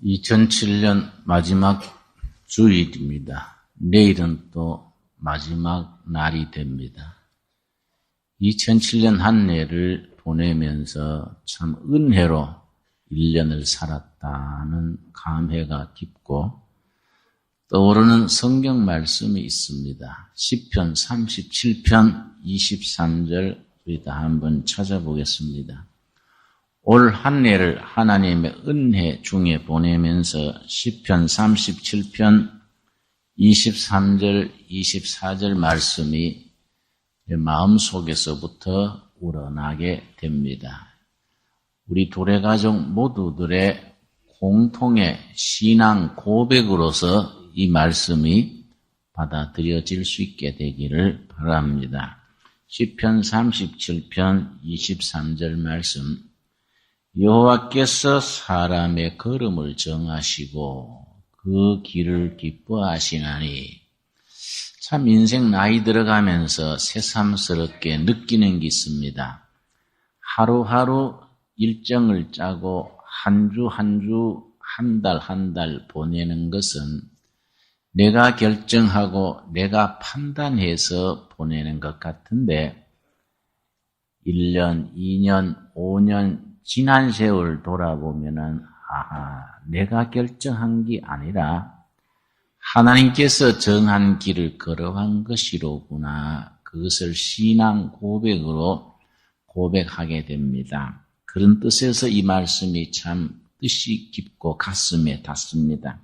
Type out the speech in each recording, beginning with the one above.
2007년 마지막 주일입니다. 내일은 또 마지막 날이 됩니다. 2007년 한 해를 보내면서 참 은혜로 1년을 살았다는 감회가 깊고 떠오르는 성경 말씀이 있습니다. 시편 37편 23절 우리 다 한번 찾아보겠습니다. 올 한 해를 하나님의 은혜 중에 보내면서 시편 37편 23절 24절 말씀이 내 마음속에서부터 우러나게 됩니다. 우리 도래가족 모두들의 공통의 신앙 고백으로서 이 말씀이 받아들여질 수 있게 되기를 바랍니다. 시편 37편 23절 말씀, 여호와께서 사람의 걸음을 정하시고 그 길을 기뻐하시나니. 참 인생 나이 들어가면서 새삼스럽게 느끼는 게 있습니다. 하루하루 일정을 짜고 한 주 한 주, 한 달 한 달 보내는 것은 내가 결정하고 내가 판단해서 보내는 것 같은데 1년, 2년, 5년 지난 세월 돌아보면은 내가 결정한 게 아니라 하나님께서 정한 길을 걸어간 것이로구나. 그것을 신앙 고백으로 고백하게 됩니다. 그런 뜻에서 이 말씀이 참 뜻이 깊고 가슴에 닿습니다.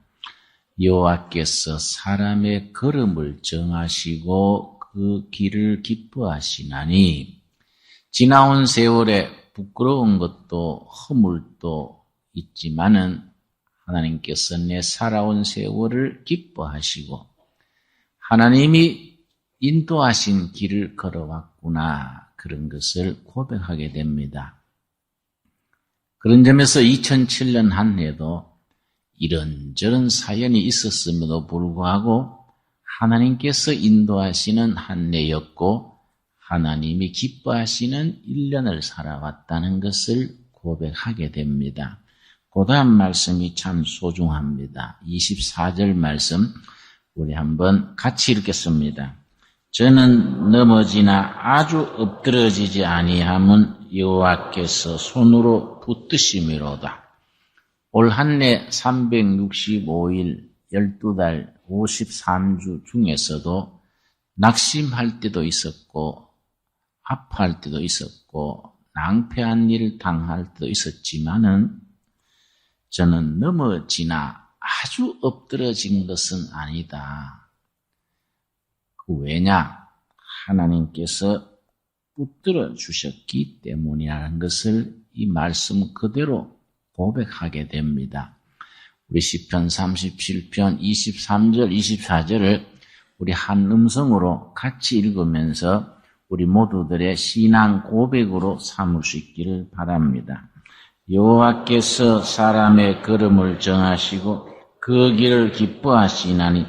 여호와께서 사람의 걸음을 정하시고 그 길을 기뻐하시나니. 지나온 세월에 부끄러운 것도 허물도 있지만은 하나님께서 내 살아온 세월을 기뻐하시고 하나님이 인도하신 길을 걸어왔구나. 그런 것을 고백하게 됩니다. 그런 점에서 2007년 한 해도 이런저런 사연이 있었음에도 불구하고 하나님께서 인도하시는 한 해였고 하나님이 기뻐하시는 1년을 살아왔다는 것을 고백하게 됩니다. 그 다음 말씀이 참 소중합니다. 24절 말씀 우리 한번 같이 읽겠습니다. 저는 넘어지나 아주 엎드러지지 아니함은 여호와께서 손으로 붙드심이로다. 올 한 해 365일 12달 53주 중에서도 낙심할 때도 있었고 아파할 때도 있었고 낭패한 일 당할 때도 있었지만은 저는 넘어지나 아주 엎드러진 것은 아니다. 왜냐? 하나님께서 붙들어 주셨기 때문이라는 것을 이 말씀 그대로 고백하게 됩니다. 우리 시편 37편 23절 24절을 우리 한 음성으로 같이 읽으면서 우리 모두들의 신앙 고백으로 삼을 수 있기를 바랍니다. 여호와께서 사람의 걸음을 정하시고 그 길을 기뻐하시나니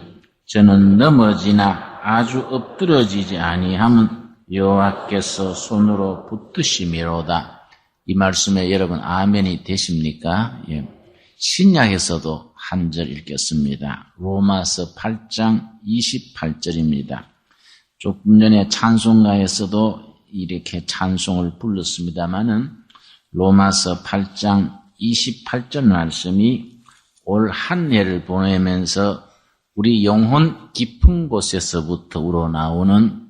저는 넘어지나 아주 엎드러지지 아니함은 여호와께서 손으로 붙드심이로다. 이 말씀에 여러분 아멘이 되십니까? 예. 신약에서도 한 절 읽겠습니다. 로마서 8장 28절입니다. 조금 전에 찬송가에서도 이렇게 찬송을 불렀습니다마는 로마서 8장 28절 말씀이 올 한 해를 보내면서 우리 영혼 깊은 곳에서부터 우러나오는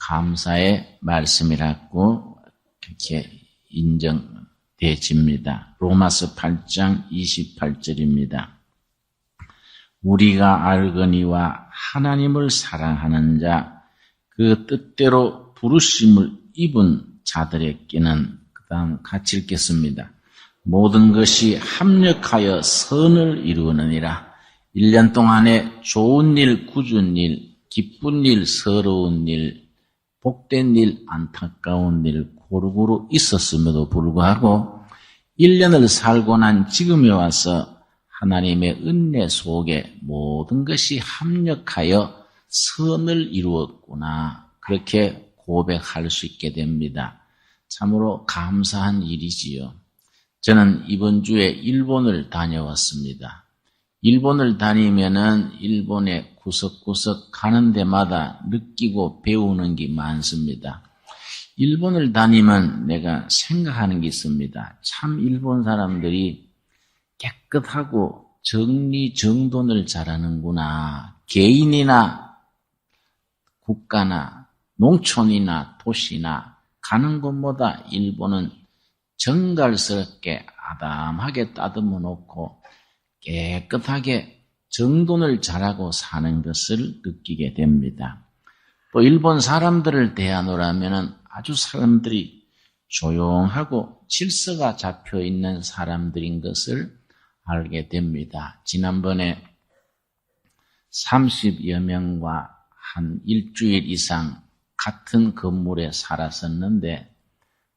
감사의 말씀이라고 이렇게 인정되집니다. 로마서 8장 28절입니다. 우리가 알거니와 하나님을 사랑하는 자 그 뜻대로 부르심을 입은 자들에게는 그 다음 같이 읽겠습니다. 모든 것이 합력하여 선을 이루느니라. 1년 동안에 좋은 일, 굳은 일, 기쁜 일, 서러운 일, 복된 일, 안타까운 일 고루고루 있었음에도 불구하고 1년을 살고 난 지금에 와서 하나님의 은혜 속에 모든 것이 합력하여 선을 이루었구나. 그렇게 고백할 수 있게 됩니다. 참으로 감사한 일이지요. 저는 이번 주에 일본을 다녀왔습니다. 일본을 다니면은 일본의 구석구석 가는 데마다 느끼고 배우는 게 많습니다. 일본을 다니면 내가 생각하는 게 있습니다. 참 일본 사람들이 깨끗하고 정리정돈을 잘하는구나. 개인이나 국가나 농촌이나 도시나 가는 곳마다 일본은 정갈스럽게 아담하게 따듬어 놓고 깨끗하게 정돈을 잘하고 사는 것을 느끼게 됩니다. 또 일본 사람들을 대하노라면은 아주 사람들이 조용하고 질서가 잡혀 있는 사람들인 것을 알게 됩니다. 지난번에 30여 명과 한 일주일 이상 같은 건물에 살았었는데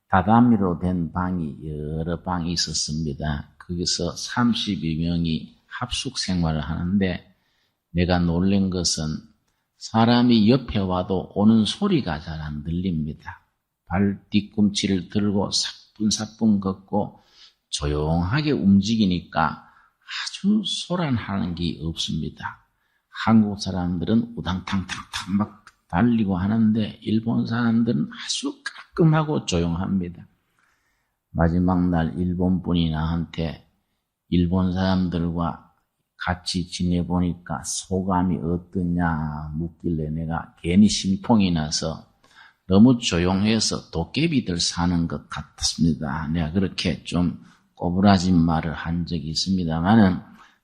다다미로 된 방이 여러 방이 있었습니다. 거기서 32명이 합숙 생활을 하는데 내가 놀란 것은 사람이 옆에 와도 오는 소리가 잘 안 들립니다. 발 뒤꿈치를 들고 사뿐사뿐 걷고 조용하게 움직이니까 아주 소란하는 게 없습니다. 한국 사람들은 우당탕탕탕 막 달리고 하는데 일본 사람들은 아주 깔끔하고 조용합니다. 마지막 날 일본 분이 나한테 일본 사람들과 같이 지내보니까 소감이 어떠냐 묻길래 내가 괜히 심통이 나서 너무 조용해서 도깨비들 사는 것 같았습니다. 내가 그렇게 좀 꼬부라진 말을 한 적이 있습니다만은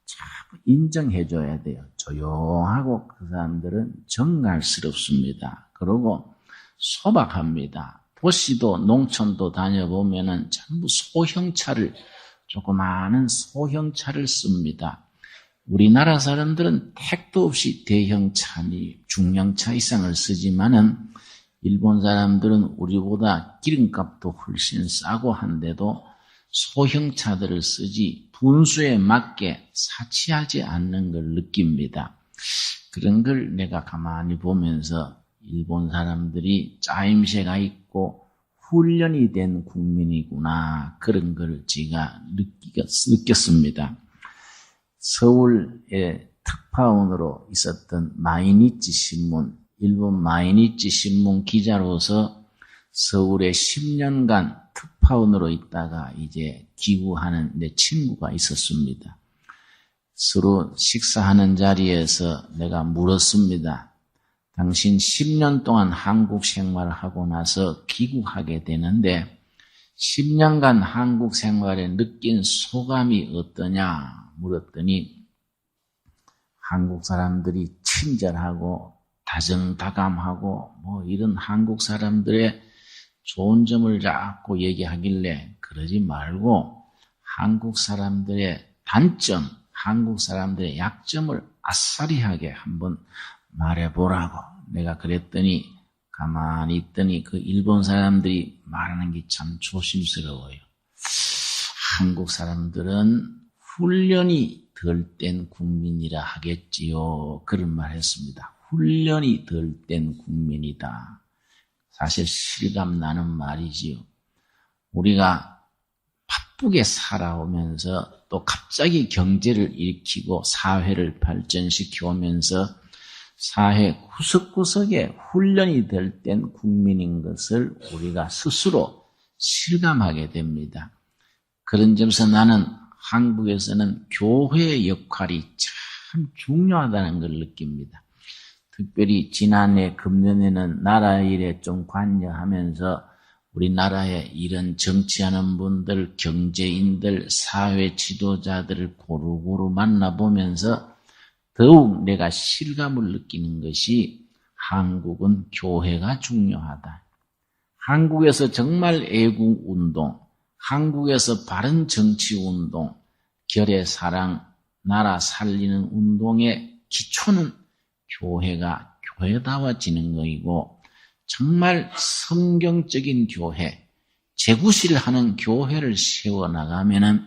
참 인정해줘야 돼요. 조용하고 그 사람들은 정갈스럽습니다. 그리고 소박합니다. 도시도 농촌도 다녀보면은 전부 소형차를 조그마한 소형차를 씁니다. 우리나라 사람들은 택도 없이 대형차니 중형차 이상을 쓰지만은 일본 사람들은 우리보다 기름값도 훨씬 싸고 한데도 소형차들을 쓰지 분수에 맞게 사치하지 않는 걸 느낍니다. 그런 걸 내가 가만히 보면서 일본 사람들이 짜임새가 있고 훈련이 된 국민이구나 그런 걸 제가 느꼈습니다. 서울의 특파원으로 있었던 마이니치 신문, 일본 마이니치 신문 기자로서 서울에 10년간 특파원으로 있다가 이제 귀국하는 내 친구가 있었습니다. 서로 식사하는 자리에서 내가 물었습니다. 당신 10년 동안 한국 생활을 하고 나서 귀국하게 되는데 10년간 한국 생활에 느낀 소감이 어떠냐 물었더니 한국 사람들이 친절하고 다정다감하고 뭐 이런 한국 사람들의 좋은 점을 자꾸 얘기하길래 그러지 말고 한국 사람들의 단점, 한국 사람들의 약점을 아싸리하게 한번 말해보라고 내가 그랬더니 가만히 있더니 그 일본 사람들이 말하는 게 참 조심스러워요. 한국 사람들은 훈련이 덜 된 국민이라 하겠지요. 그런 말 했습니다. 훈련이 덜 된 국민이다. 사실 실감 나는 말이지요. 우리가 바쁘게 살아오면서 또 갑자기 경제를 일으키고 사회를 발전시켜 오면서 사회 구석구석에 훈련이 덜 된 국민인 것을 우리가 스스로 실감하게 됩니다. 그런 점에서 나는 한국에서는 교회의 역할이 참 중요하다는 걸 느낍니다. 특별히 지난해 금년에는 나라 일에 좀 관여하면서 우리나라에 이런 정치하는 분들, 경제인들, 사회 지도자들을 고루고루 만나보면서 더욱 내가 실감을 느끼는 것이 한국은 교회가 중요하다. 한국에서 정말 애국운동, 한국에서 바른 정치운동, 결의사랑, 나라 살리는 운동의 기초는 교회가 교회다워지는 것이고 정말 성경적인 교회, 재구실하는 교회를 세워나가면은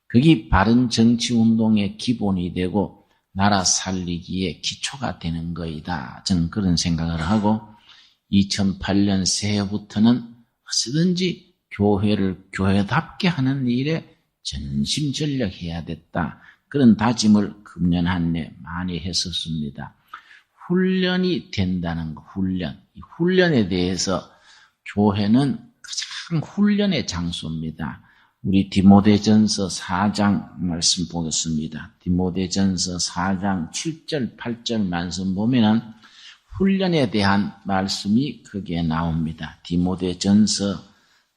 그게 바른 정치운동의 기본이 되고 나라 살리기에 기초가 되는 것이다. 저는 그런 생각을 하고 2008년 새해부터는 어찌든지 교회를 교회답게 하는 일에 전심전력해야 됐다. 그런 다짐을 금년 한 해 많이 했었습니다. 훈련이 된다는 거, 훈련. 이 훈련에 대해서 교회는 가장 훈련의 장소입니다. 우리 디모데전서 4장 말씀 보겠습니다. 디모데전서 4장 7절, 8절 말씀 보면은 훈련에 대한 말씀이 거기에 나옵니다. 디모데전서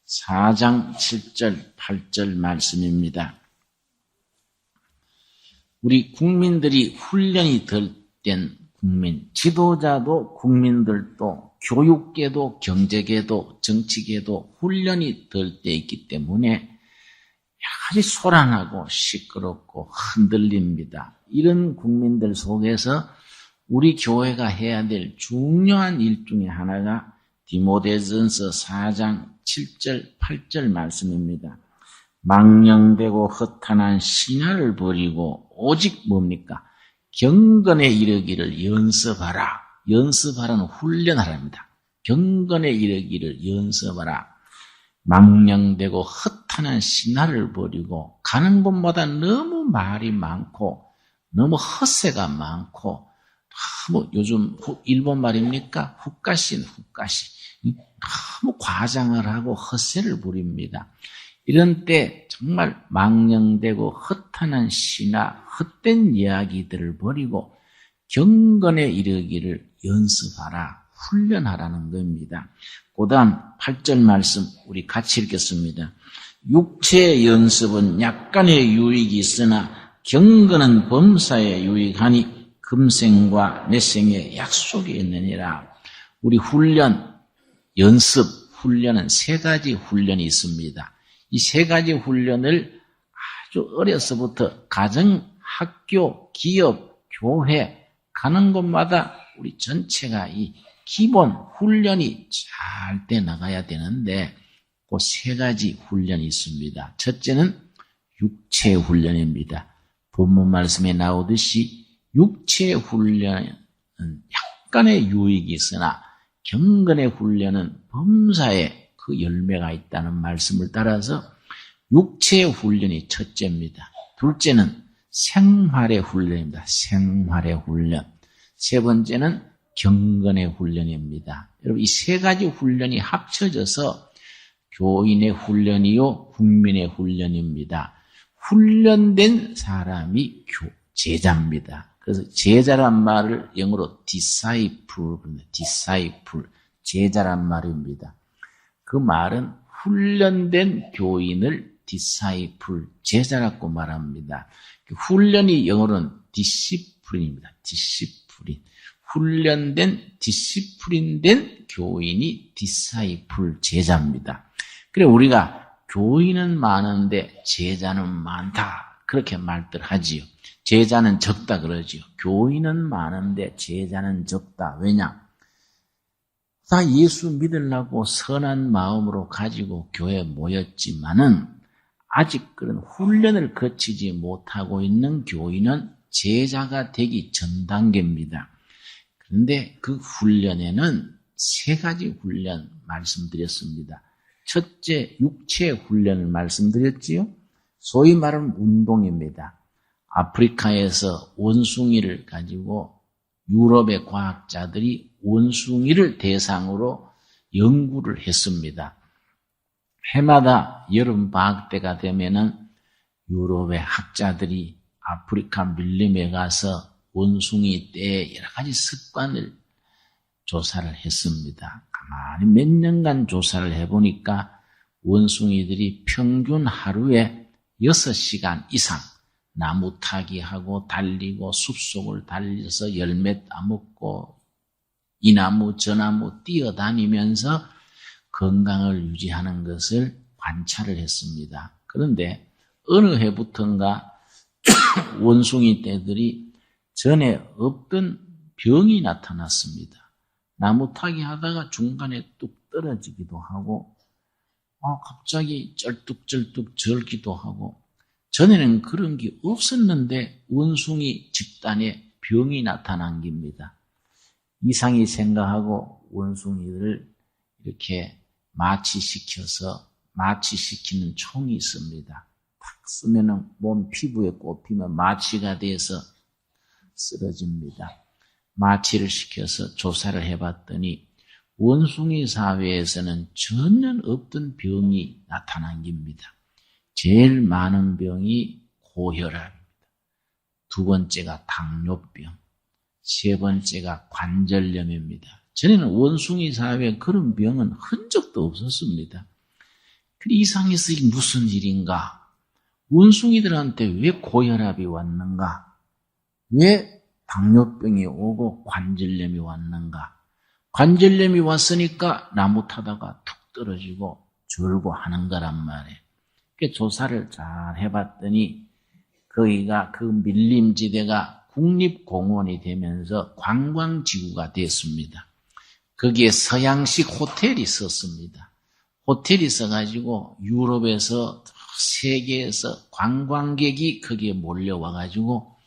4장 7절, 8절 말씀입니다. 우리 국민들이 훈련이 덜 된 국민, 지도자도 국민들도 교육계도 경제계도 정치계도 훈련이 덜 돼 있기 때문에 아주 소란하고 시끄럽고 흔들립니다. 이런 국민들 속에서 우리 교회가 해야 될 중요한 일 중에 하나가 디모데전서 4장 7절, 8절 말씀입니다. 망령되고 허탄한 신화를 버리고 오직 뭡니까? 경건에 이르기를 연습하라. 연습하라는 훈련하랍니다. 경건에 이르기를 연습하라. 망령되고 허탄한 신화를 버리고 가는 곳마다 너무 말이 많고 너무 헛새가 많고 너무 요즘 일본 말입니까? 훅가신 너무 과장을 하고 헛새를 부립니다. 이런 때 정말 망령되고 허탄한 신화, 헛된 이야기들을 버리고 경건에 이르기를 연습하라, 훈련하라는 겁니다. 그 다음 8절 말씀 우리 같이 읽겠습니다. 육체의 연습은 약간의 유익이 있으나 경건은 범사에 유익하니 금생과 내생의 약속이 있느니라. 우리 훈련, 연습, 훈련은 세 가지 훈련이 있습니다. 이 세 가지 훈련을 아주 어려서부터 가정, 학교, 기업, 교회 가는 곳마다 우리 전체가 이 기본 훈련이 잘 돼 나가야 되는데 그 세 가지 훈련이 있습니다. 첫째는 육체 훈련입니다. 본문 말씀에 나오듯이 육체 훈련은 약간의 유익이 있으나 경건의 훈련은 범사에 그 열매가 있다는 말씀을 따라서 육체의 훈련이 첫째입니다. 둘째는 생활의 훈련입니다. 생활의 훈련. 세 번째는 경건의 훈련입니다. 여러분 이 세 가지 훈련이 합쳐져서 교인의 훈련이요 국민의 훈련입니다. 훈련된 사람이 제자입니다. 그래서 제자란 말을 영어로 disciple, 제자란 말입니다. 그 말은 훈련된 교인을 disciple, 제자라고 말합니다. 훈련이 영어로는 discipline입니다. discipline. 훈련된, 디시플린된 교인이 disciple, 제자입니다. 그래 우리가 교인은 많은데 제자는 많다. 그렇게 말들 하지요. 제자는 적다 그러지요. 교인은 많은데 제자는 적다. 왜냐? 다 예수 믿으려고 선한 마음으로 가지고 교회에 모였지만은 아직 그런 훈련을 거치지 못하고 있는 교인은 제자가 되기 전 단계입니다. 그런데 그 훈련에는 세 가지 훈련 말씀드렸습니다. 첫째, 육체 훈련을 말씀드렸지요. 소위 말하는 운동입니다. 아프리카에서 원숭이를 가지고 유럽의 과학자들이 원숭이를 대상으로 연구를 했습니다. 해마다 여름 방학 때가 되면은 유럽의 학자들이 아프리카 밀림에 가서 원숭이 떼의 여러 가지 습관을 조사를 했습니다. 가만히 몇 년간 조사를 해보니까 원숭이들이 평균 하루에 6시간 이상 나무 타기하고 달리고 숲속을 달려서 열매 따먹고 이 나무 저 나무 뛰어다니면서 건강을 유지하는 것을 관찰을 했습니다. 그런데 어느 해부터인가 원숭이 떼들이 전에 없던 병이 나타났습니다. 나무 타기 하다가 중간에 뚝 떨어지기도 하고 갑자기 쩔뚝쩔뚝 절기도 하고 전에는 그런 게 없었는데 원숭이 집단에 병이 나타난 겁니다. 이상이 생각하고 원숭이들을 이렇게 마취시켜서 마취시키는 총이 있습니다. 탁 쓰면은 몸 피부에 꼽히면 마취가 돼서 쓰러집니다. 마취를 시켜서 조사를 해봤더니 원숭이 사회에서는 전혀 없던 병이 나타난 겁니다. 제일 많은 병이 고혈압입니다. 두 번째가 당뇨병, 세 번째가 관절염입니다. 전에는 원숭이 사회에 그런 병은 흔적도 없었습니다. 이상해서 이게 무슨 일인가? 원숭이들한테 왜 고혈압이 왔는가? 왜 당뇨병이 오고 관절염이 왔는가? 관절염이 왔으니까 나무 타다가 툭 떨어지고 절고 하는 거란 말이에요. 조사를 잘 해봤더니 거기가 그 밀림지대가 국립공원이 되면서 관광지구가 됐습니다. 거기에 서양식 호텔이 있었습니다. 호텔이 있어가지고 유럽에서 세계에서 관광객이 거기에 몰려와가지고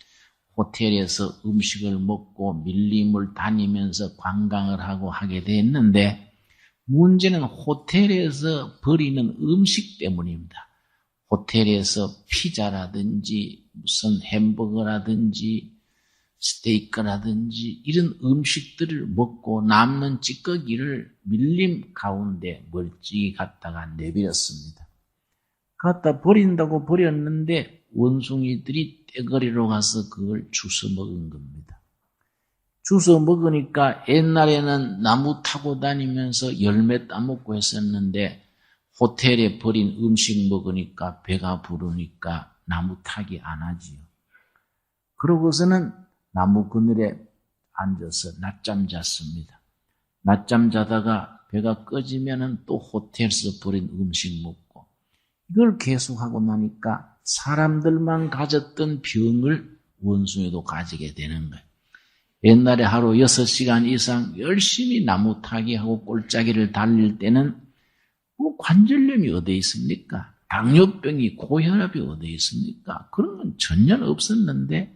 호텔에서 음식을 먹고 밀림을 다니면서 관광을 하고 하게 됐는데 문제는 호텔에서 버리는 음식 때문입니다. 호텔에서 피자라든지 무슨 햄버거라든지 스테이크라든지 이런 음식들을 먹고 남는 찌꺼기를 밀림 가운데 멀찍이 갖다가 내버렸습니다. 갖다 버린다고 버렸는데 원숭이들이 떼거리로 가서 그걸 주워 먹은 겁니다. 주워 먹으니까 옛날에는 나무 타고 다니면서 열매 따먹고 했었는데 호텔에 버린 음식 먹으니까 배가 부르니까 나무 타기 안 하지요. 그러고서는 나무 그늘에 앉아서 낮잠 잤습니다. 낮잠 자다가 배가 꺼지면은 또 호텔에서 버린 음식 먹고 이걸 계속하고 나니까 사람들만 가졌던 병을 원숭이도 가지게 되는 거예요. 옛날에 하루 6시간 이상 열심히 나무 타기 하고 꼴짜기를 달릴 때는 뭐 관절염이 어디 있습니까? 당뇨병이 고혈압이 어디 있습니까? 그런 건 전혀 없었는데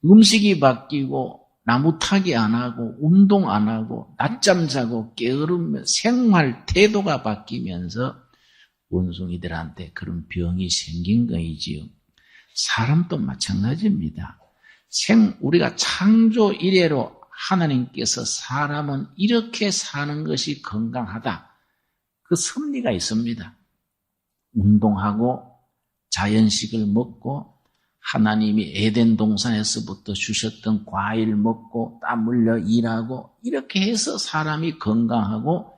음식이 바뀌고 나무 타기 안 하고 운동 안 하고 낮잠 자고 게으르면 생활 태도가 바뀌면서 원숭이들한테 그런 병이 생긴 거이지요. 사람도 마찬가지입니다. 우리가 창조 이래로 하나님께서 사람은 이렇게 사는 것이 건강하다. 그 섭리가 있습니다. 운동하고 자연식을 먹고 하나님이 에덴 동산에서부터 주셨던 과일 먹고 땀 흘려 일하고 이렇게 해서 사람이 건강하고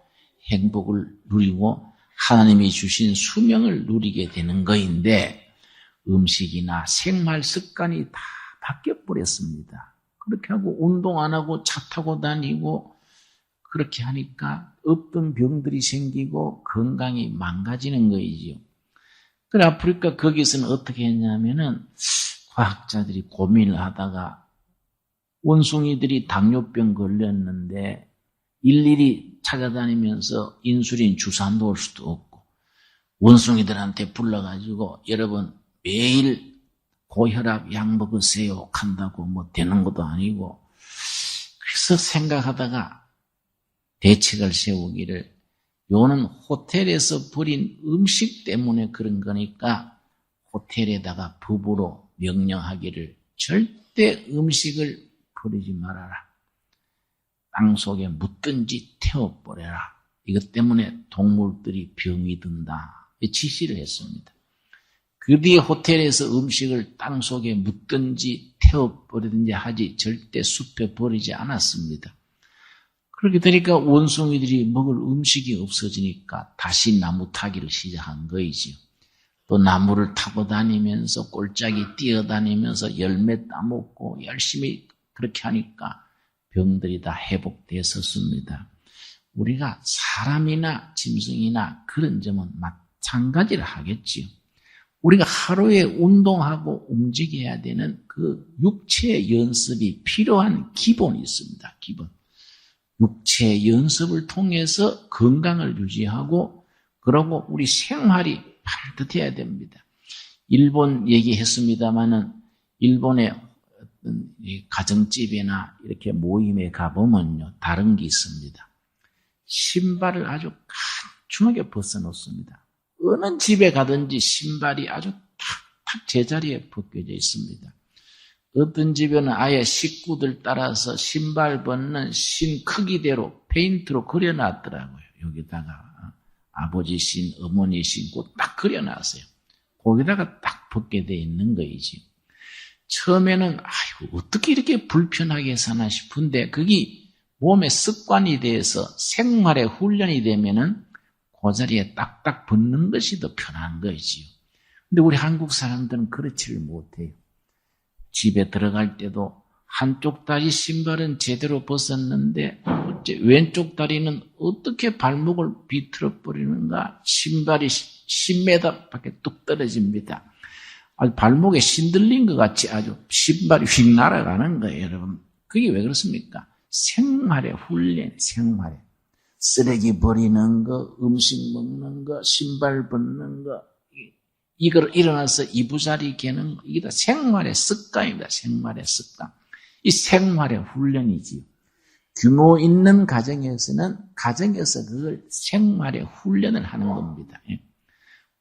행복을 누리고 하나님이 주신 수명을 누리게 되는 거인데 음식이나 생활 습관이 다 바뀌어버렸습니다. 그렇게 하고 운동 안 하고 차 타고 다니고 그렇게 하니까 없던 병들이 생기고 건강이 망가지는 거이지요. 그래 아프리카 거기서는 어떻게 했냐면은 과학자들이 고민을 하다가 원숭이들이 당뇨병 걸렸는데 일일이 찾아다니면서 인슐린 주사 놓을 수도 없고 원숭이들한테 불러가지고 여러분 매일 고혈압 약 먹으세요 한다고 뭐 되는 것도 아니고 그래서 생각하다가 대책을 세우기를 요는 호텔에서 버린 음식 때문에 그런 거니까 호텔에다가 법으로 명령하기를 절대 음식을 버리지 말아라. 땅 속에 묻든지 태워버려라. 이것 때문에 동물들이 병이 든다. 지시를 했습니다. 그 뒤에 호텔에서 음식을 땅 속에 묻든지 태워버리든지 하지 절대 숲에 버리지 않았습니다. 그렇게 되니까 원숭이들이 먹을 음식이 없어지니까 다시 나무 타기를 시작한 거이지요. 또 나무를 타고 다니면서 꼴짝이 뛰어다니면서 열매 따먹고 열심히 그렇게 하니까 병들이 다 회복됐었습니다. 우리가 사람이나 짐승이나 그런 점은 마찬가지를 하겠지요. 우리가 하루에 운동하고 움직여야 되는 그 육체 연습이 필요한 기본이 있습니다. 기본. 육체 연습을 통해서 건강을 유지하고 그러고 우리 생활이 반듯해야 됩니다. 일본 얘기했습니다마는 일본의 어떤 가정집이나 이렇게 모임에 가보면요 다른 게 있습니다. 신발을 아주 간중하게 벗어놓습니다. 어느 집에 가든지 신발이 아주 탁탁 제자리에 벗겨져 있습니다. 어떤 집에는 아예 식구들 따라서 신발 벗는 신 크기대로 페인트로 그려놨더라고요. 여기다가 아버지 신, 어머니 신고 딱 그려놨어요. 거기다가 딱 벗게 돼 있는 거이지. 처음에는 아이고 어떻게 이렇게 불편하게 사나 싶은데 그게 몸의 습관이 돼서 생활의 훈련이 되면은 그 자리에 딱딱 벗는 것이 더 편한 거지요. 근데 우리 한국 사람들은 그렇지를 못해요. 집에 들어갈 때도 한쪽 다리 신발은 제대로 벗었는데 왼쪽 다리는 어떻게 발목을 비틀어 버리는가? 신발이 10m 밖에 뚝 떨어집니다. 아주 발목에 신들린 것 같이 아주 신발이 휙 날아가는 거예요, 여러분. 그게 왜 그렇습니까? 생활의 훈련, 생활에. 쓰레기 버리는 거, 음식 먹는 거, 신발 벗는 거, 이걸 일어나서 이부자리 개는 거, 이게 다 생활의 습관입니다. 생활의 습관. 이 생활의 훈련이지요. 규모 있는 가정에서는 가정에서 그걸 생활의 훈련을 하는 겁니다.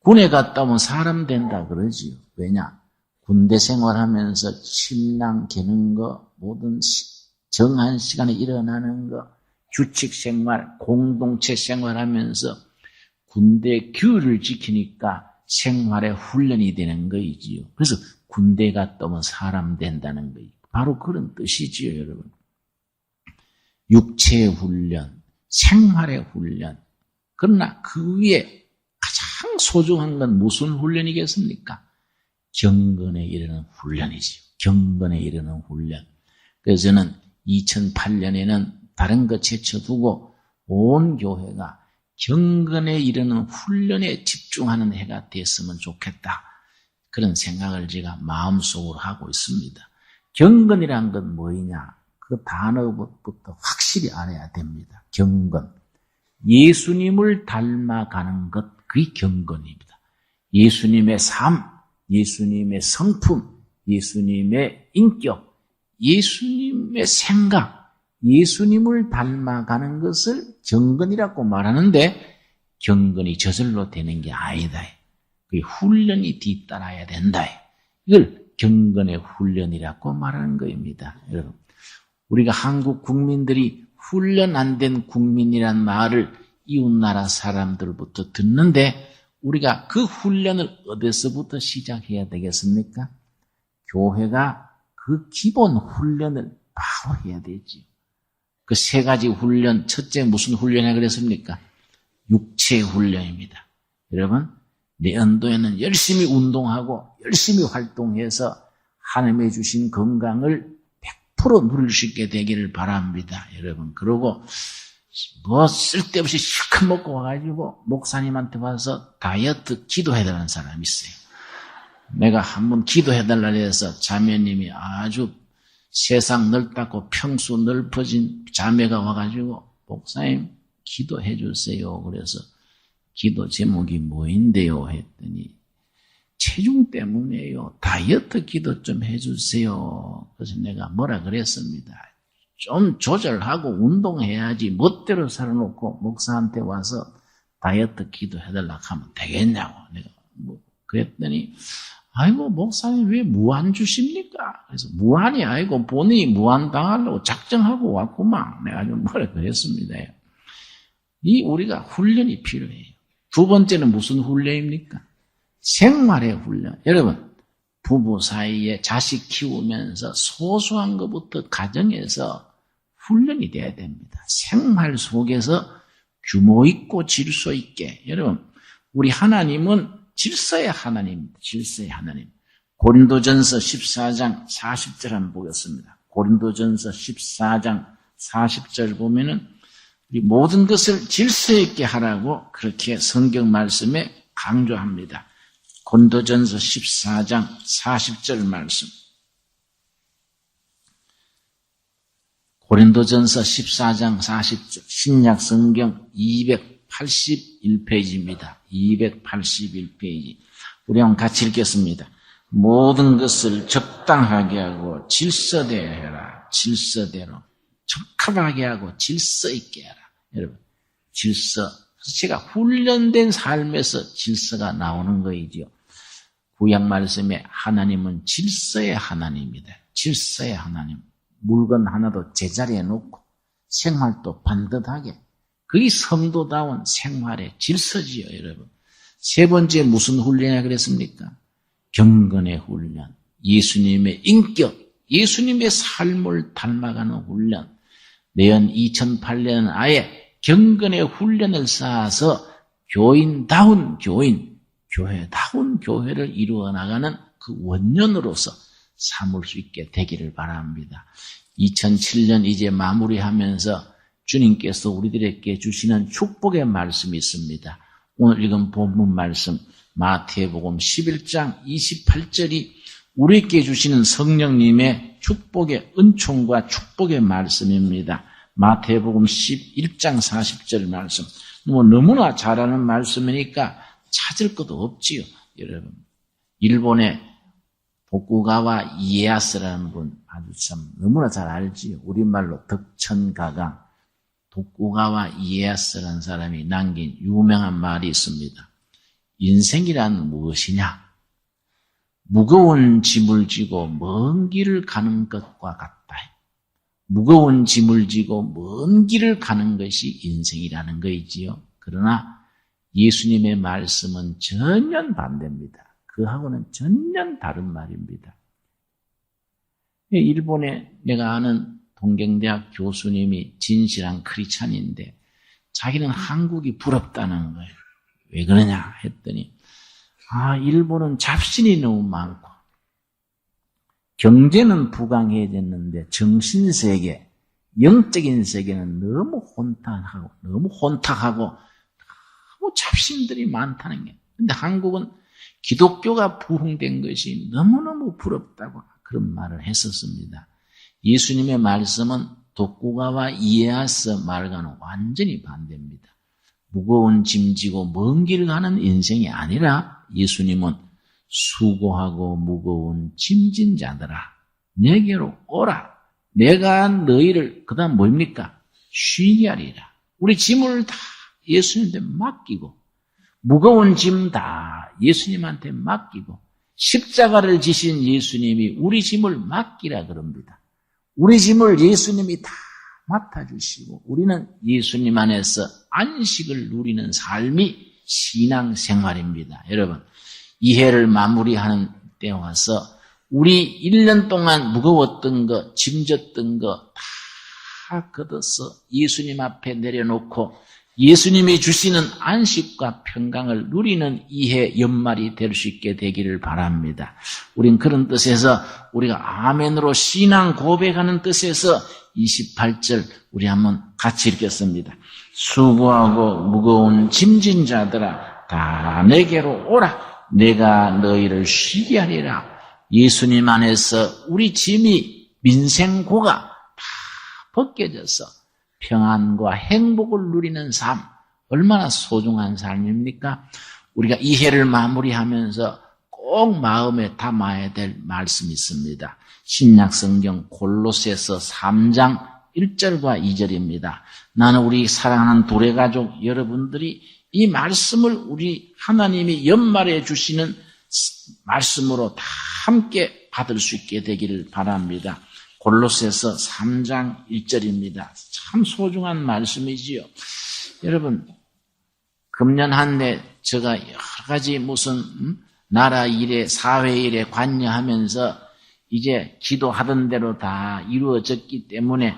군에 갔다 오면 사람 된다 그러지요. 왜냐? 군대 생활하면서 침낭 개는 거, 모든 정한 시간에 일어나는 거, 규칙 생활, 공동체 생활하면서 군대 규율을 지키니까 생활의 훈련이 되는 거이지요. 그래서 군대 갔다 오면 사람 된다는 거예요. 바로 그런 뜻이지요, 여러분. 육체의 훈련, 생활의 훈련. 그러나 그 위에 가장 소중한 건 무슨 훈련이겠습니까? 경건에 이르는 훈련이지요. 경건에 이르는 훈련. 그래서 저는 2008년에는 다른 것 제쳐두고 온 교회가 경건에 이르는 훈련에 집중하는 해가 됐으면 좋겠다. 그런 생각을 제가 마음속으로 하고 있습니다. 경건이란 건 뭐이냐? 그 단어부터 확실히 알아야 됩니다. 경건. 예수님을 닮아가는 것, 그게 경건입니다. 예수님의 삶, 예수님의 성품, 예수님의 인격, 예수님의 생각, 예수님을 닮아가는 것을 경건이라고 말하는데 경건이 저절로 되는 게 아니다. 그 훈련이 뒤따라야 된다. 이걸 경건의 훈련이라고 말하는 겁니다. 여러분, 우리가 한국 국민들이 훈련 안 된 국민이란 말을 이웃나라 사람들부터 듣는데 우리가 그 훈련을 어디서부터 시작해야 되겠습니까? 교회가 그 기본 훈련을 바로 해야 되지. 그 세 가지 훈련, 첫째 무슨 훈련이라 그랬습니까? 육체의 훈련입니다. 여러분, 내년도에는 열심히 운동하고 열심히 활동해서 하나님의 주신 건강을 100% 누릴 수 있게 되기를 바랍니다. 여러분, 그러고 뭐 쓸데없이 실컷 먹고 와가지고 목사님한테 와서 다이어트 기도해달라는 사람이 있어요. 내가 한번 기도해달라 해서 자매님이 아주 세상 넓다고 평수 넓어진 자매가 와가지고 목사님 기도해 주세요. 그래서 기도 제목이 뭐인데요? 했더니 체중 때문에요. 다이어트 기도 좀 해주세요. 그래서 내가 뭐라 그랬습니다. 좀 조절하고 운동해야지 멋대로 살아놓고 목사한테 와서 다이어트 기도해달라고 하면 되겠냐고. 내가 뭐 그랬더니 아이고 목사님 왜 무한 주십니까? 그래서 무한이 아니고 본인이 무한 당하려고 작정하고 왔구만. 내가 좀 뭐라 그랬습니다. 이 우리가 훈련이 필요해요. 두 번째는 무슨 훈련입니까? 생활의 훈련. 여러분, 부부 사이에 자식 키우면서 소소한 것부터 가정에서 훈련이 돼야 됩니다. 생활 속에서 규모 있고 질서 있게. 여러분, 우리 하나님은 질서의 하나님입니다. 질서의 하나님. 고린도전서 14장 40절 한번 보겠습니다. 고린도전서 14장 40절 보면은 이 모든 것을 질서 있게 하라고 그렇게 성경 말씀에 강조합니다. 고린도전서 14장 40절 말씀. 고린도전서 14장 40절 신약 성경 281페이지입니다. 281페이지. 우리 한번 같이 읽겠습니다. 모든 것을 적당하게 하고 질서대로 해라. 질서대로. 적합하게 하고 질서 있게 해라. 여러분, 질서. 그래서 제가 훈련된 삶에서 질서가 나오는 거이지요. 구약 말씀에 하나님은 질서의 하나님입니다. 질서의 하나님. 물건 하나도 제자리에 놓고 생활도 반듯하게. 그게 성도다운 생활의 질서지요, 여러분. 세 번째 무슨 훈련이라 그랬습니까? 경건의 훈련. 예수님의 인격, 예수님의 삶을 닮아가는 훈련. 내년 2008년은 아예 경건의 훈련을 쌓아서 교인다운 교인, 교회다운 교회를 이루어 나가는 그 원년으로서 삼을 수 있게 되기를 바랍니다. 2007년 이제 마무리하면서 주님께서 우리들에게 주시는 축복의 말씀이 있습니다. 오늘 읽은 본문 말씀 마태복음 11장 28절이 우리에게 주시는 성령님의 축복의 은총과 축복의 말씀입니다. 마태복음 11장 40절 말씀. 너무나 잘 아는 말씀이니까 찾을 것도 없지요. 여러분, 일본의 도쿠가와 이에야스라는 분 아주 참 너무나 잘 알지요. 우리말로 덕천가강. 도쿠가와 이에야스라는 사람이 남긴 유명한 말이 있습니다. 인생이란 무엇이냐? 무거운 짐을 지고 먼 길을 가는 것과 같다. 무거운 짐을 지고 먼 길을 가는 것이 인생이라는 것이지요. 그러나 예수님의 말씀은 전혀 반대입니다. 그하고는 전혀 다른 말입니다. 일본에 내가 아는 동경대학 교수님이 진실한 크리스찬인데 자기는 한국이 부럽다는 거예요. 왜 그러냐 했더니 일본은 잡신이 너무 많고 경제는 부강해졌는데 정신세계, 영적인 세계는 너무 혼탁하고 너무 잡신들이 많다는 게. 근데 한국은 기독교가 부흥된 것이 너무너무 부럽다고 그런 말을 했었습니다. 예수님의 말씀은 도쿠가와 이에야스 말과는 완전히 반대입니다. 무거운 짐 지고 먼 길을 가는 인생이 아니라 예수님은 수고하고 무거운 짐진 자들아 내게로 오라. 내가 너희를 그 다음 뭡니까? 쉬게 하리라. 우리 짐을 다 예수님한테 맡기고 무거운 짐 다 예수님한테 맡기고 십자가를 지신 예수님이 우리 짐을 맡기라 그럽니다. 우리 짐을 예수님이 다 맡아주시고 우리는 예수님 안에서 안식을 누리는 삶이 신앙생활입니다. 여러분, 이 해를 마무리하는 때 와서 우리 1년 동안 무거웠던 거, 짐졌던 거 다 걷어서 예수님 앞에 내려놓고 예수님이 주시는 안식과 평강을 누리는 이 해 연말이 될 수 있게 되기를 바랍니다. 우린 그런 뜻에서 우리가 아멘으로 신앙 고백하는 뜻에서 28절 우리 한번 같이 읽겠습니다. 수고하고 무거운 짐진 자들아 다 내게로 오라. 내가 너희를 쉬게 하리라. 예수님 안에서 우리 짐이 민생고가 다 벗겨져서 평안과 행복을 누리는 삶, 얼마나 소중한 삶입니까? 우리가 이 해를 마무리하면서 꼭 마음에 담아야 될 말씀이 있습니다. 신약성경 골로새서 3장 1절과 2절입니다. 나는 우리 사랑하는 도래가족 여러분들이 이 말씀을 우리 하나님이 연말에 주시는 말씀으로 다 함께 받을 수 있게 되기를 바랍니다. 골로새서 3장 1절입니다. 참 소중한 말씀이지요. 여러분, 금년 한 해 제가 여러 가지 무슨 나라 일에 사회 일에 관여하면서 이제 기도하던 대로 다 이루어졌기 때문에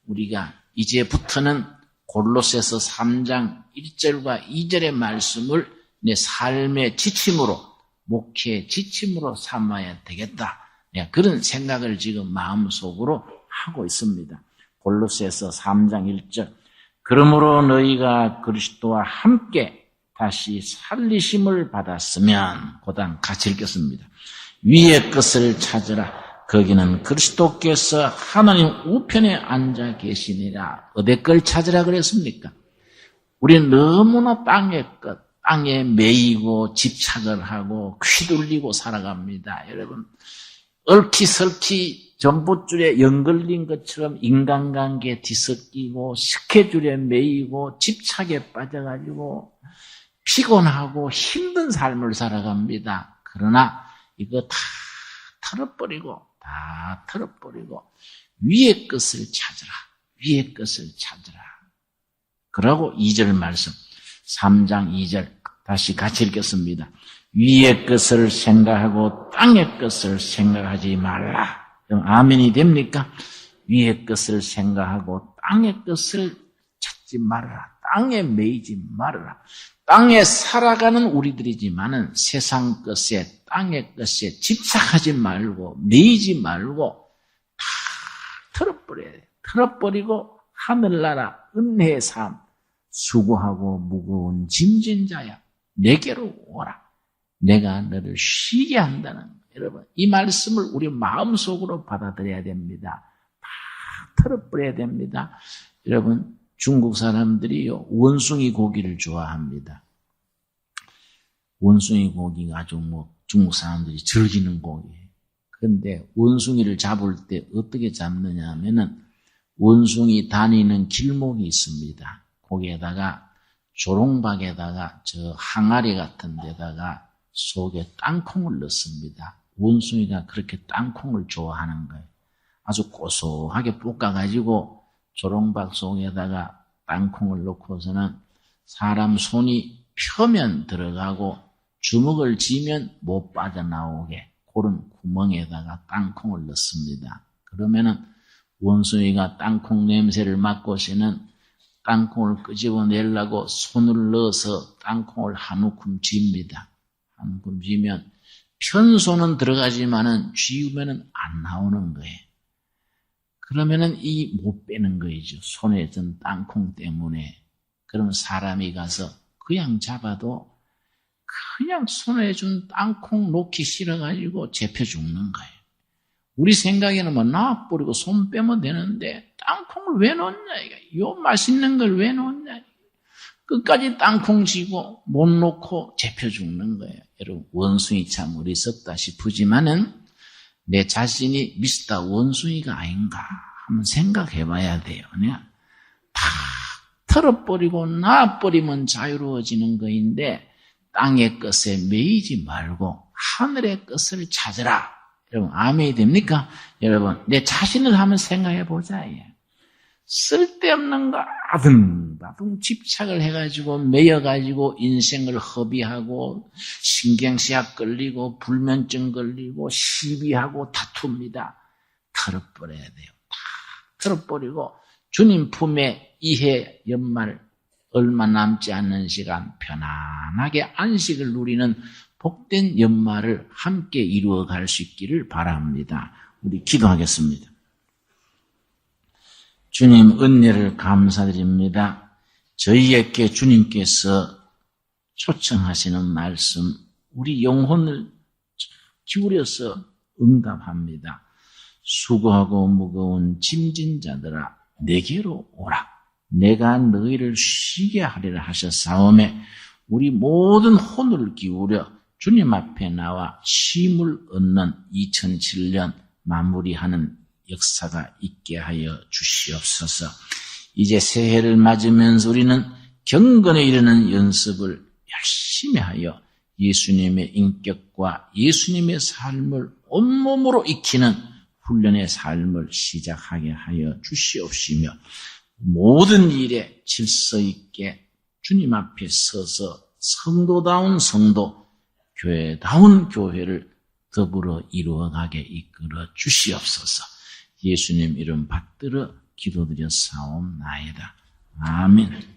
우리가 이제부터는 골로새서 3장 1절과 2절의 말씀을 내 삶의 지침으로 목회의 지침으로 삼아야 되겠다. 그런 생각을 지금 마음속으로 하고 있습니다. 골로새서 3장 1절 그러므로 너희가 그리스도와 함께 다시 살리심을 받았으면 고단 같이 읽겠습니다. 위의 것을 찾으라. 거기는 그리스도께서 하나님 우편에 앉아 계시니라. 어디 걸 찾으라 그랬습니까? 우리는 너무나 땅의 것, 땅에 매이고 집착을 하고 휘둘리고 살아갑니다. 여러분, 얽히설키 전봇줄에 연걸린 것처럼 인간관계에 뒤섞이고 스케줄에 매이고 집착에 빠져가지고 피곤하고 힘든 삶을 살아갑니다. 그러나 이거 다 털어버리고 위의 것을 찾으라. 위의 것을 찾으라. 그러고 2절 말씀 3장 2절 다시 같이 읽겠습니다. 위의 것을 생각하고 땅의 것을 생각하지 말라. 아멘이 됩니까? 위의 것을 생각하고 땅의 것을 찾지 말아라. 땅에 매이지 말아라. 땅에 살아가는 우리들이지만은 세상 것에 땅의 것에 집착하지 말고 매이지 말고 다 털어버려야 돼. 털어버리고 하늘나라 은혜의 삶 수고하고 무거운 짐진 자야 내게로 오라. 내가 너를 쉬게 한다는 거예요. 여러분 이 말씀을 우리 마음속으로 받아들여야 됩니다. 다 털어버려야 됩니다. 여러분 중국 사람들이요 원숭이 고기를 좋아합니다. 원숭이 고기가 아주 중국 사람들이 즐기는 고기예요. 그런데 원숭이를 잡을 때 어떻게 잡느냐 하면은 원숭이 다니는 길목이 있습니다. 거기에다가 조롱박에다가 저 항아리 같은 데다가 속에 땅콩을 넣습니다. 원숭이가 그렇게 땅콩을 좋아하는 거예요. 아주 고소하게 볶아가지고 조롱박 속에다가 땅콩을 넣고서는 사람 손이 펴면 들어가고 주먹을 쥐면 못 빠져나오게 그런 구멍에다가 땅콩을 넣습니다. 그러면은 원숭이가 땅콩 냄새를 맡고서는 땅콩을 끄집어내려고 손을 넣어서 땅콩을 한 움큼 쥡니다. 한 움큼 쥐면 편손은 들어가지만은 쥐우면은 안 나오는 거예요. 그러면은 이 못 빼는 거이죠. 손에 든 땅콩 때문에. 그러면 사람이 가서 그냥 잡아도 그냥 손에 준 땅콩 놓기 싫어가지고 잡혀 죽는 거예요. 우리 생각에는 뭐 놔버리고 손 빼면 되는데 땅콩을 왜 넣냐? 요 맛있는 걸 왜 넣냐? 끝까지 땅콩 쥐고 못 놓고 잡혀 죽는 거예요. 여러분 원숭이 참 어리석다 싶으지만은 내 자신이 미스터 원숭이가 아닌가 한번 생각해 봐야 돼요. 그냥 다 털어버리고 놔버리면 자유로워지는 거인데 땅의 것에 매이지 말고 하늘의 것을 찾으라. 여러분 아멘이 됩니까? 여러분 내 자신을 한번 생각해 보자. 쓸데없는 거 아둥바둥 집착을 해가지고 매여가지고 인생을 허비하고 신경쇠약 걸리고 불면증 걸리고 시비하고 다툽니다. 털어버려야 돼요. 다 털어버리고 주님 품에 이해 연말 얼마 남지 않는 시간 편안하게 안식을 누리는 복된 연말을 함께 이루어갈 수 있기를 바랍니다. 우리 기도하겠습니다. 주님 은혜를 감사드립니다. 저희에게 주님께서 초청하시는 말씀 우리 영혼을 기울여서 응답합니다. 수고하고 무거운 짐진 자들아 내게로 오라. 내가 너희를 쉬게 하리라 하셨사오매 우리 모든 혼을 기울여 주님 앞에 나와 쉼을 얻는 2007년 마무리하는 역사가 있게 하여 주시옵소서. 이제 새해를 맞으면서 우리는 경건에 이르는 연습을 열심히 하여 예수님의 인격과 예수님의 삶을 온몸으로 익히는 훈련의 삶을 시작하게 하여 주시옵시며 모든 일에 질서 있게 주님 앞에 서서 성도다운 성도, 교회다운 교회를 더불어 이루어가게 이끌어 주시옵소서. 예수님 이름 받들어 기도드려 사옵나이다. 아멘.